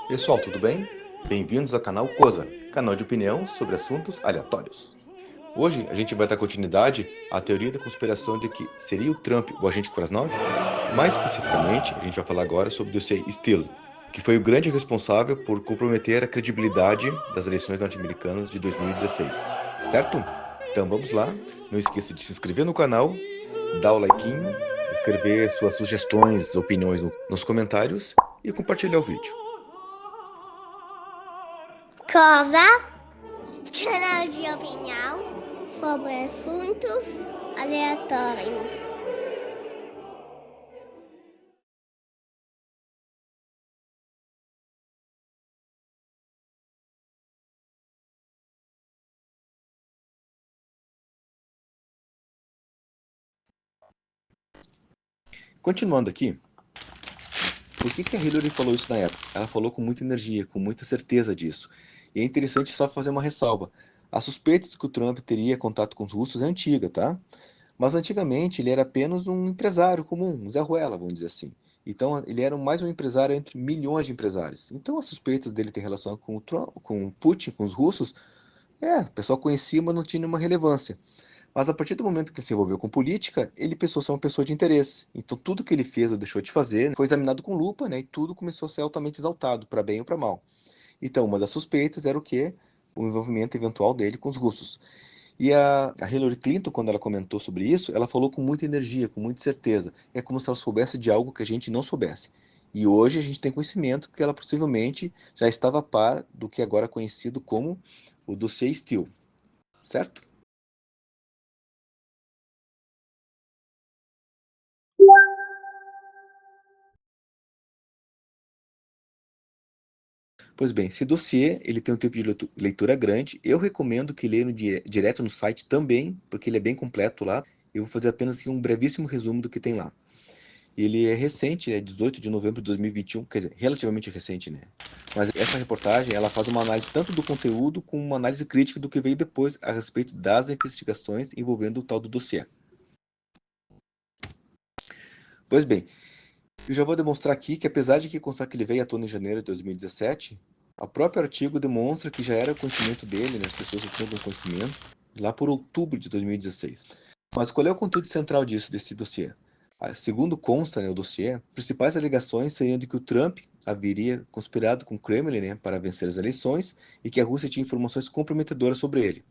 Pessoal, tudo bem? Bem-vindos ao canal COSA, canal de opinião sobre assuntos aleatórios. Hoje a gente vai dar continuidade à teoria da conspiração de que seria o Trump o agente Krasnov. Mais especificamente, a gente vai falar agora sobre o dossiê Steele, que foi o grande responsável por comprometer a credibilidade das eleições norte-americanas de 2016, certo? Então vamos lá, não esqueça de se inscrever no canal, dar o likeinho, escrever suas sugestões, opiniões nos comentários e compartilhar o vídeo. COSA, canal de opinião sobre assuntos aleatórios. Continuando aqui, por que a Hillary falou isso na época? Ela falou com muita energia, com muita certeza disso. E é interessante só fazer uma ressalva. A suspeita de que o Trump teria contato com os russos é antiga, tá? Mas antigamente ele era apenas um empresário comum, um Zé Ruela, vamos dizer assim. Então ele era mais um empresário entre milhões de empresários. Então as suspeitas dele ter relação com o Trump, com o Putin, com os russos, o pessoal conhecia, mas não tinha nenhuma relevância. Mas a partir do momento que ele se envolveu com política, ele passou a ser uma pessoa de interesse. Então tudo que ele fez ou deixou de fazer foi examinado com lupa, né? E tudo começou a ser altamente exaltado, para bem ou para mal. Então uma das suspeitas era o quê? O envolvimento eventual dele com os russos. E a Hillary Clinton, quando ela comentou sobre isso, ela falou com muita energia, com muita certeza. É como se ela soubesse de algo que a gente não soubesse. E hoje a gente tem conhecimento que ela possivelmente já estava a par do que agora é conhecido como o dossiê Steele, certo? Pois bem, esse dossiê ele tem um tempo de leitura grande. Eu recomendo que leia direto no site também, porque ele é bem completo lá. Eu vou fazer apenas aqui um brevíssimo resumo do que tem lá. Ele é recente, é 18 de novembro de 2021, quer dizer, relativamente recente, né? Mas essa reportagem, ela faz uma análise tanto do conteúdo como uma análise crítica do que veio depois a respeito das investigações envolvendo o tal do dossiê. Pois bem, eu já vou demonstrar aqui que apesar de que constar que ele veio à tona em janeiro de 2017, o próprio artigo demonstra que já era conhecimento dele, né? As pessoas já tinham algum conhecimento, lá por outubro de 2016. Mas qual é o conteúdo central desse dossiê? Segundo consta, né, o dossiê, as principais alegações seriam de que o Trump haveria conspirado com o Kremlin, né, para vencer as eleições e que a Rússia tinha informações comprometedoras sobre ele.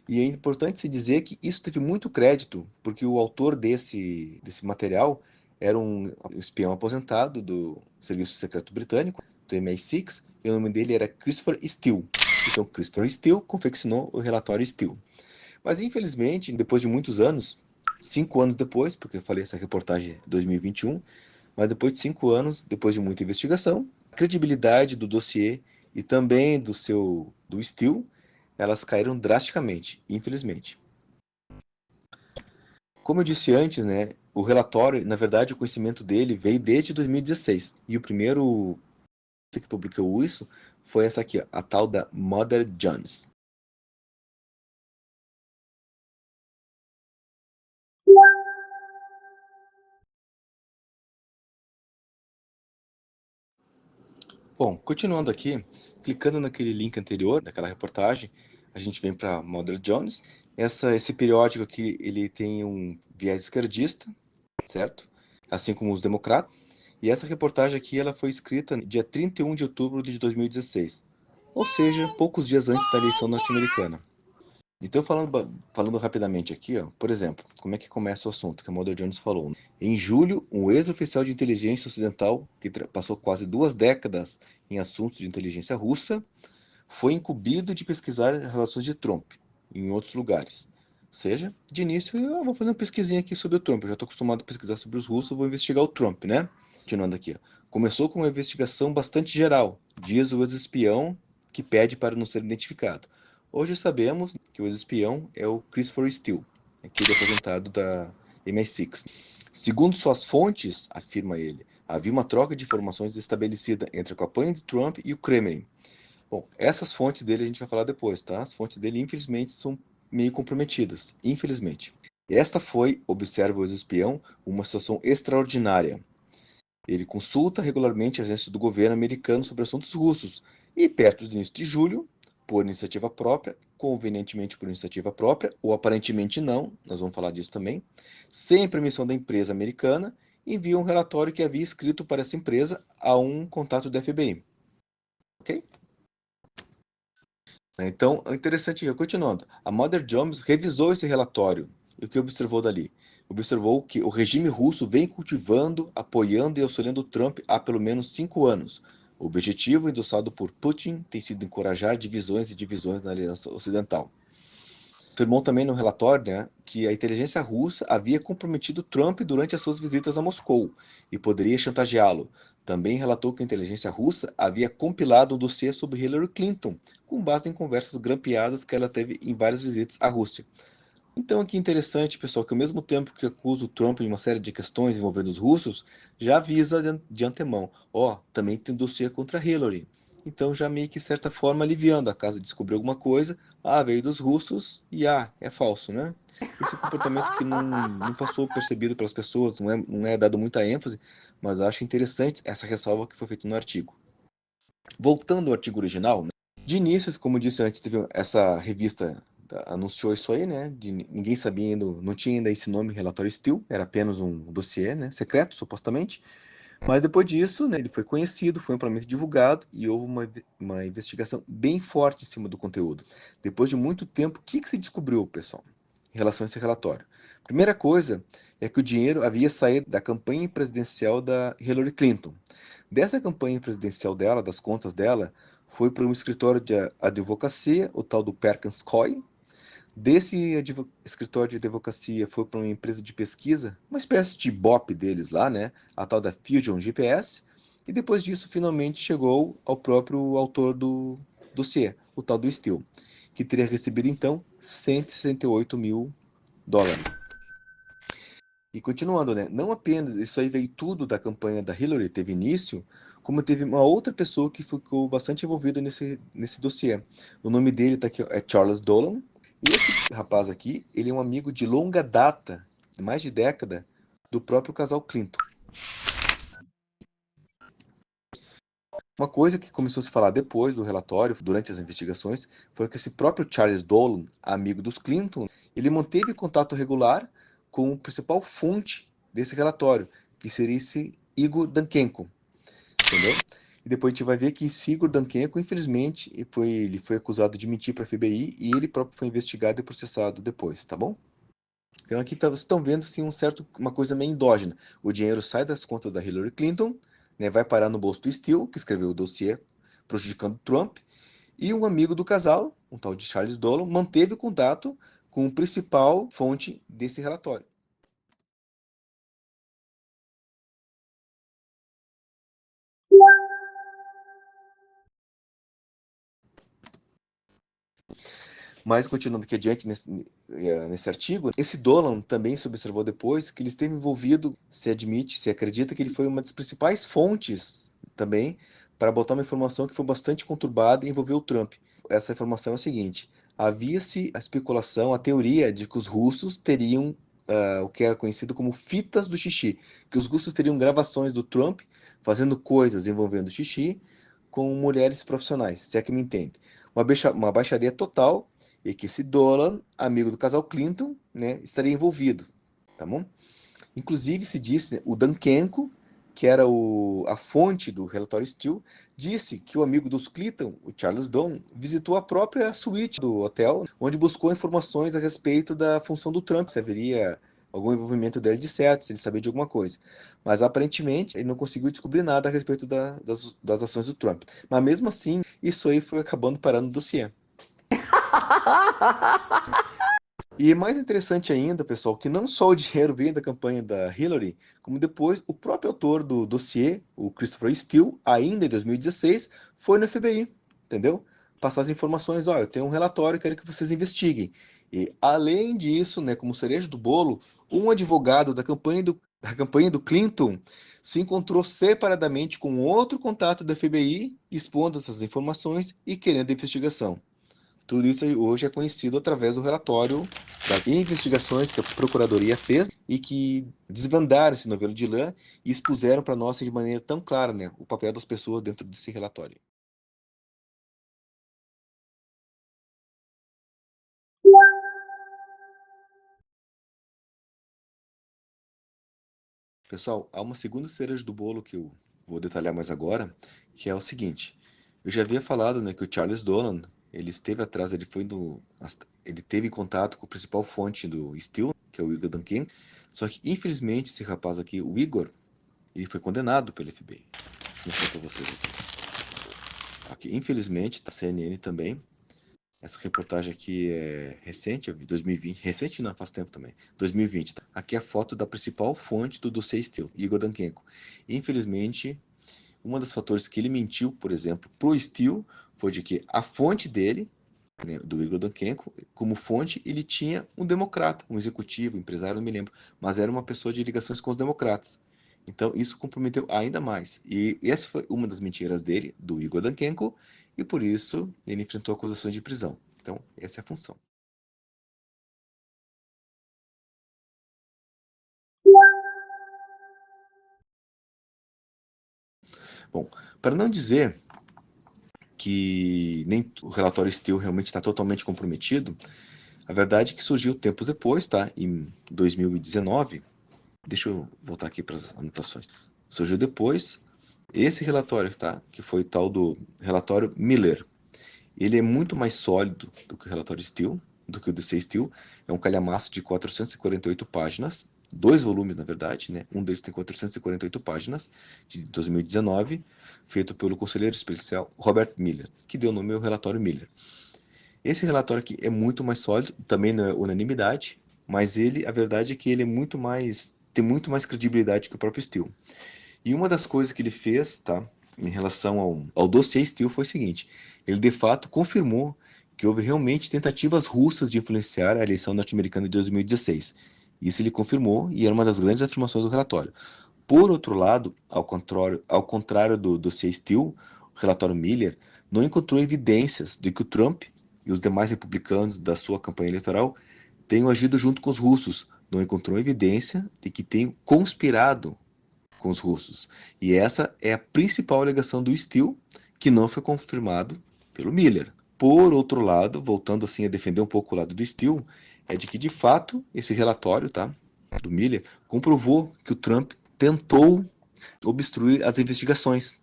E é importante se dizer que isso teve muito crédito, porque o autor desse material era um espião aposentado do Serviço Secreto Britânico, do MI6, e o nome dele era Christopher Steele. Então, Christopher Steele confeccionou o relatório Steele. Mas, infelizmente, depois de muitos anos, 5 anos depois, porque eu falei essa reportagem é 2021, mas depois de 5 anos, depois de muita investigação, a credibilidade do dossiê e também do Steele, elas caíram drasticamente, infelizmente. Como eu disse antes, né, o relatório, na verdade, o conhecimento dele veio desde 2016. E o primeiro que publicou isso foi essa aqui, ó, a tal da Mother Jones. Bom, continuando aqui, clicando naquele link anterior, daquela reportagem, a gente vem para Mother Jones. Esse periódico aqui, ele tem um viés esquerdista, certo? Assim como os democratas. E essa reportagem aqui, ela foi escrita dia 31 de outubro de 2016, ou seja, poucos dias antes da eleição norte-americana. Então, falando rapidamente aqui, ó, por exemplo, como é que começa o assunto que a Mother Jones falou? Em julho, um ex-oficial de inteligência ocidental, que passou quase 2 décadas em assuntos de inteligência russa, foi incumbido de pesquisar as relações de Trump em outros lugares. Ou seja, de início, eu vou fazer uma pesquisinha aqui sobre o Trump. Eu já estou acostumado a pesquisar sobre os russos, vou investigar o Trump, né? Continuando aqui, ó. Começou com uma investigação bastante geral, diz o ex-espião que pede para não ser identificado. Hoje sabemos que o ex-espião é o Christopher Steele, aquele aposentado da MI6. Segundo suas fontes, afirma ele, havia uma troca de informações estabelecida entre a campanha de Trump e o Kremlin. Bom, essas fontes dele a gente vai falar depois, tá? As fontes dele, infelizmente, são meio comprometidas, infelizmente. Esta foi, observa o ex-espião, uma situação extraordinária. Ele consulta regularmente agências do governo americano sobre assuntos russos e, perto do início de julho, por iniciativa própria, convenientemente por iniciativa própria, ou aparentemente não, nós vamos falar disso também, sem permissão da empresa americana, envia um relatório que havia escrito para essa empresa a um contato do FBI. Ok? Então, é interessante, continuando, a Mother Jones revisou esse relatório e o que observou dali? Observou que o regime russo vem cultivando, apoiando e auxiliando Trump há pelo menos 5 anos. O objetivo endossado por Putin tem sido encorajar divisões e divisões na Aliança Ocidental. Afirmou também no relatório, né, que a inteligência russa havia comprometido Trump durante as suas visitas a Moscou e poderia chantageá-lo. Também relatou que a inteligência russa havia compilado um dossiê sobre Hillary Clinton, com base em conversas grampeadas que ela teve em várias visitas à Rússia. Então, aqui interessante, pessoal, que ao mesmo tempo que acusa o Trump em uma série de questões envolvendo os russos, já avisa de antemão, também tem um dossiê contra Hillary. Então, já meio que, de certa forma, aliviando. A casa descobriu alguma coisa, veio dos russos e, é falso, né? Esse é um comportamento que não passou percebido pelas pessoas, não é dado muita ênfase, mas acho interessante essa ressalva que foi feita no artigo. Voltando ao artigo original, né? De início, como disse antes, teve essa revista anunciou isso aí, né? Ninguém sabia ainda, não tinha ainda esse nome, relatório Steele, era apenas um dossiê, né? Secreto, supostamente. Mas depois disso, né, ele foi conhecido, foi amplamente divulgado e houve uma investigação bem forte em cima do conteúdo. Depois de muito tempo, o que se descobriu, pessoal, em relação a esse relatório? Primeira coisa é que o dinheiro havia saído da campanha presidencial da Hillary Clinton. Dessa campanha presidencial dela, das contas dela, foi para um escritório de advocacia, o tal do Perkins Coie. Desse escritório de advocacia foi para uma empresa de pesquisa, uma espécie de BOP deles lá, né? A tal da Fusion GPS. E depois disso, finalmente chegou ao próprio autor do dossiê, o tal do Steele, que teria recebido então 168 mil dólares. E continuando, né? Não apenas isso aí veio tudo da campanha da Hillary, teve início, como teve uma outra pessoa que ficou bastante envolvida nesse dossiê. O nome dele tá aqui, é Charles Dolan. E esse rapaz aqui, ele é um amigo de longa data, de mais de década, do próprio casal Clinton. Uma coisa que começou a se falar depois do relatório, durante as investigações, foi que esse próprio Charles Dolan, amigo dos Clinton, ele manteve contato regular com a principal fonte desse relatório, que seria esse Igor Dankenko, entendeu? E depois a gente vai ver que esse Igor Dankenko, infelizmente, ele foi acusado de mentir para a FBI e ele próprio foi investigado e processado depois, tá bom? Então aqui vocês estão vendo assim, uma coisa meio endógena. O dinheiro sai das contas da Hillary Clinton, né, vai parar no bolso do Steele, que escreveu o dossiê prejudicando Trump, e um amigo do casal, um tal de Charles Dolan, manteve contato com a principal fonte desse relatório. Mas continuando aqui adiante nesse artigo, esse Dolan também se observou depois que ele esteve envolvido, se admite, se acredita que ele foi uma das principais fontes também para botar uma informação que foi bastante conturbada e envolveu o Trump. Essa informação é a seguinte: havia-se a especulação, a teoria de que os russos teriam o que é conhecido como fitas do xixi, que os russos teriam gravações do Trump fazendo coisas envolvendo xixi com mulheres profissionais, se é que me entende. Uma baixaria total e que esse Dolan, amigo do casal Clinton, né, estaria envolvido, tá bom? Inclusive se disse, né, o Dankenko, que era a fonte do relatório Steele, disse que o amigo dos Clinton, o Charles Dolan, visitou a própria suíte do hotel, onde buscou informações a respeito da função do Trump, se haveria algum envolvimento dele de certo, se ele sabia de alguma coisa. Mas aparentemente ele não conseguiu descobrir nada a respeito das ações do Trump. Mas mesmo assim, isso aí foi acabando parando no dossiê. E mais interessante ainda, pessoal, que não só o dinheiro veio da campanha da Hillary, como depois o próprio autor do dossiê, o Christopher Steele, ainda em 2016, foi no FBI, entendeu? Passar as informações, eu tenho um relatório, quero que vocês investiguem. E além disso, né, como cereja do bolo, um advogado da campanha do Clinton se encontrou separadamente com outro contato da FBI, expondo essas informações e querendo a investigação. Tudo isso hoje é conhecido através do relatório das investigações que a Procuradoria fez e que desvendaram esse novelo de lã e expuseram para nós de maneira tão clara, né, o papel das pessoas dentro desse relatório. Pessoal, há uma segunda cereja do bolo que eu vou detalhar mais agora, que é o seguinte. Eu já havia falado, né, que o Charles Dolan, ele esteve atrás, ele teve contato com a principal fonte do Steele, que é o Igor Duncan, só que infelizmente esse rapaz aqui, o Igor, ele foi condenado pelo FBI. Deixa eu mostrar para vocês aqui. Aqui, infelizmente, tá CNN também. Essa reportagem aqui é recente, 2020. Recente não, faz tempo também. 2020, tá? Aqui é a foto da principal fonte do dossiê Steele, Igor Danchenko. Infelizmente, um dos fatores que ele mentiu, por exemplo, pro Steele, foi de que a fonte dele, né, do Igor Danchenko, como fonte, ele tinha um democrata, um executivo, um empresário, não me lembro, mas era uma pessoa de ligações com os democratas. Então, isso comprometeu ainda mais. E essa foi uma das mentiras dele, do Igor Danchenko, e por isso ele enfrentou acusações de prisão. Então, essa é a função. Bom, para não dizer que nem o relatório Steele realmente está totalmente comprometido, a verdade é que surgiu tempos depois, tá? Em 2019, deixa eu voltar aqui para as anotações. Surgiu depois esse relatório, tá? Que foi o tal do relatório Miller. Ele é muito mais sólido do que o relatório Steele, do que o dossiê Steele. É um calhamaço de 448 páginas, dois volumes, na verdade, né? Um deles tem 448 páginas, de 2019, feito pelo conselheiro especial Robert Miller, que deu o nome ao relatório Miller. Esse relatório aqui é muito mais sólido, também não é unanimidade, mas ele, a verdade é que ele é tem muito mais credibilidade que o próprio Steele. E uma das coisas que ele fez, tá, em relação ao dossiê Steele foi o seguinte: ele de fato confirmou que houve realmente tentativas russas de influenciar a eleição norte-americana de 2016. Isso ele confirmou e era uma das grandes afirmações do relatório. Por outro lado, ao contrário do dossiê Steele, o relatório Miller não encontrou evidências de que o Trump e os demais republicanos da sua campanha eleitoral tenham agido junto com os russos. Não encontrou evidência de que tenham conspirado com os russos. E essa é a principal alegação do Steele, que não foi confirmado pelo Miller. Por outro lado, voltando assim a defender um pouco o lado do Steele, é de que de fato esse relatório, tá, do Miller, comprovou que o Trump tentou obstruir as investigações.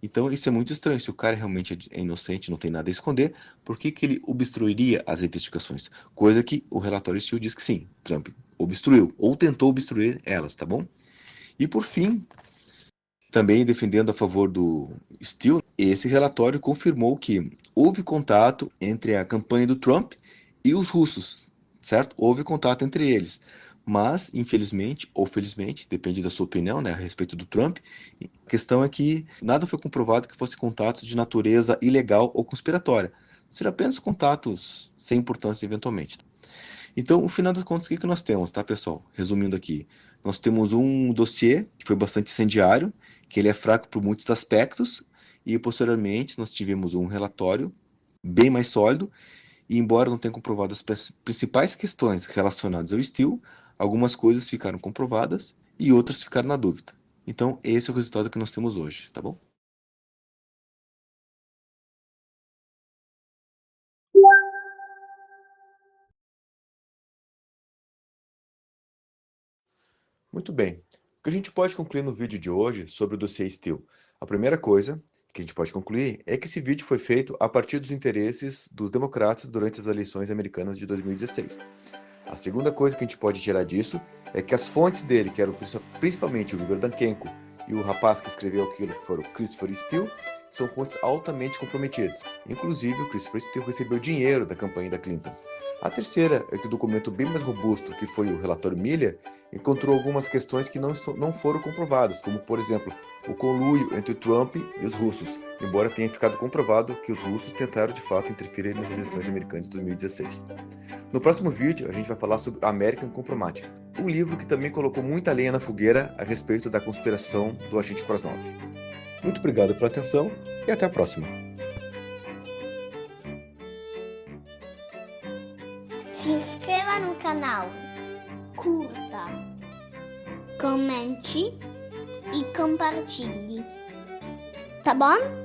Então isso é muito estranho. Se o cara realmente é inocente, não tem nada a esconder, por que que ele obstruiria as investigações? Coisa que o relatório Steele diz que sim, Trump obstruiu ou tentou obstruir elas, tá bom? E por fim, também defendendo a favor do Steele, esse relatório confirmou que houve contato entre a campanha do Trump e os russos, certo? Houve contato entre eles. Mas, infelizmente, ou felizmente, depende da sua opinião, né, a respeito do Trump, a questão é que nada foi comprovado que fosse contato de natureza ilegal ou conspiratória. Seriam apenas contatos sem importância eventualmente. Então, no final das contas, o que que nós temos, tá, pessoal? Resumindo aqui, nós temos um dossiê que foi bastante incendiário, que ele é fraco por muitos aspectos, e posteriormente nós tivemos um relatório bem mais sólido, e embora não tenha comprovado as principais questões relacionadas ao Steele, algumas coisas ficaram comprovadas e outras ficaram na dúvida. Então, esse é o resultado que nós temos hoje, tá bom? Muito bem. O que a gente pode concluir no vídeo de hoje sobre o dossiê Steele? A primeira coisa que a gente pode concluir é que esse vídeo foi feito a partir dos interesses dos democratas durante as eleições americanas de 2016. A segunda coisa que a gente pode tirar disso é que as fontes dele, que eram principalmente o Igor Danchenko e o rapaz que escreveu aquilo, que foram o Christopher Steele, são fontes altamente comprometidas. Inclusive, o Christopher Steele recebeu dinheiro da campanha da Clinton. A terceira é que o documento bem mais robusto, que foi o relatório Miller, encontrou algumas questões que não foram comprovadas, como, por exemplo, o conluio entre Trump e os russos, embora tenha ficado comprovado que os russos tentaram de fato interferir nas eleições americanas de 2016. No próximo vídeo, a gente vai falar sobre American Compromise, um livro que também colocou muita lenha na fogueira a respeito da conspiração do agente Krasnov. Muito obrigado pela atenção e até a próxima. Se inscreva no canal, curta, comente e compartilhe. Tá bom?